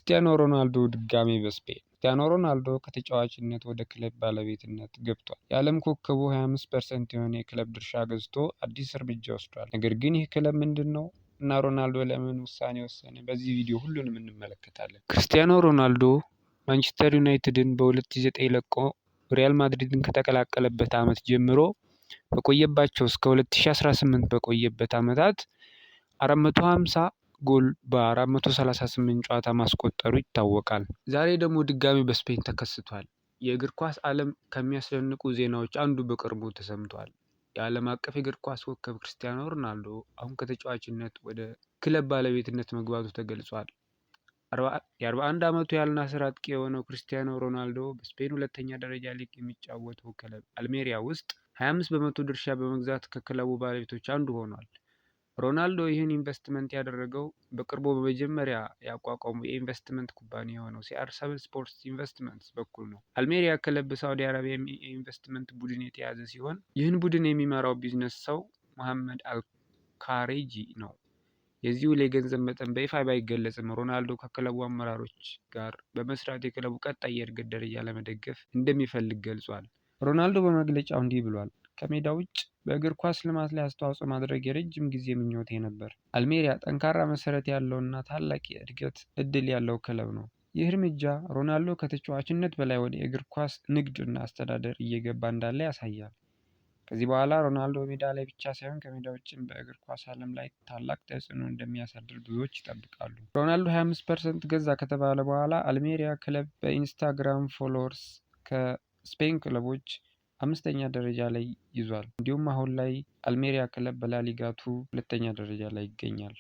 ክርስቲያኖ ሮናልዶ ድጋሜ በስፔን። ክርስቲያኖ ሮናልዶ ከተጫዋችነት ወደ ክለብ ባለቤትነት ገብቷል። የዓለም ኮከቡ 25% የሆነ የክለብ ድርሻ ገዝቶ አዲስ እርምጃ ወስዷል። ነገር ግን ይህ ክለብ ምንድን ነው እና ሮናልዶ ለምን ውሳኔ ወሰነ? በዚህ ቪዲዮ ሁሉንም እንመለከታለን። ክርስቲያኖ ሮናልዶ ማንቸስተር ዩናይትድን በ2009 ለቆ ሪያል ማድሪድን ከተቀላቀለበት ዓመት ጀምሮ በቆየባቸው እስከ 2018 በቆየበት ዓመታት 450 ጎል በ438 ጨዋታ ማስቆጠሩ ይታወቃል። ዛሬ ደግሞ ድጋሚ በስፔን ተከስቷል። የእግር ኳስ ዓለም ከሚያስደንቁ ዜናዎች አንዱ በቅርቡ ተሰምቷል። የዓለም አቀፍ የእግር ኳስ ኮከብ ክርስቲያኖ ሮናልዶ አሁን ከተጫዋችነት ወደ ክለብ ባለቤትነት መግባቱ ተገልጿል። የ41 ዓመቱ የአልናስር አጥቂ የሆነው ክርስቲያኖ ሮናልዶ በስፔን ሁለተኛ ደረጃ ሊግ የሚጫወተው ክለብ አልሜሪያ ውስጥ 25 በመቶ ድርሻ በመግዛት ከክለቡ ባለቤቶች አንዱ ሆኗል። ሮናልዶ ይህን ኢንቨስትመንት ያደረገው በቅርቡ በመጀመሪያ ያቋቋመው የኢንቨስትመንት ኩባንያ የሆነው CR7 ስፖርትስ ኢንቨስትመንትስ በኩል ነው። አልሜሪያ ክለብ በሳዑዲ አረቢያ የኢንቨስትመንት ቡድን የተያዘ ሲሆን ይህን ቡድን የሚመራው ቢዝነስ ሰው መሐመድ አልካሬጂ ነው። የዚህ ውል የገንዘብ መጠን በይፋ ባይገለጽም ሮናልዶ ከክለቡ አመራሮች ጋር በመስራት የክለቡ ቀጣይ የእድገት ደረጃ ለመደገፍ እንደሚፈልግ ገልጿል። ሮናልዶ በመግለጫው እንዲህ ብሏል። ከሜዳ ውጭ በእግር ኳስ ልማት ላይ አስተዋጽኦ ማድረግ የረጅም ጊዜ ምኞቴ ነበር። አልሜሪያ ጠንካራ መሰረት ያለውና ታላቅ የእድገት እድል ያለው ክለብ ነው። ይህ እርምጃ ሮናልዶ ከተጫዋችነት በላይ ወደ እግር ኳስ ንግድ እና አስተዳደር እየገባ እንዳለ ያሳያል። ከዚህ በኋላ ሮናልዶ ሜዳ ላይ ብቻ ሳይሆን ከሜዳ ውጭም በእግር ኳስ ዓለም ላይ ታላቅ ተጽዕኖ እንደሚያሳድር ብዙዎች ይጠብቃሉ። ሮናልዶ 25% ገዛ ከተባለ በኋላ አልሜሪያ ክለብ በኢንስታግራም ፎሎወርስ ከስፔን ክለቦች 5ኛ ደረጃ ላይ ይዟል። እንዲሁም አሁን ላይ አልሜሪያ ክለብ በላሊጋ 2 ሁለተኛ ደረጃ ላይ ይገኛል።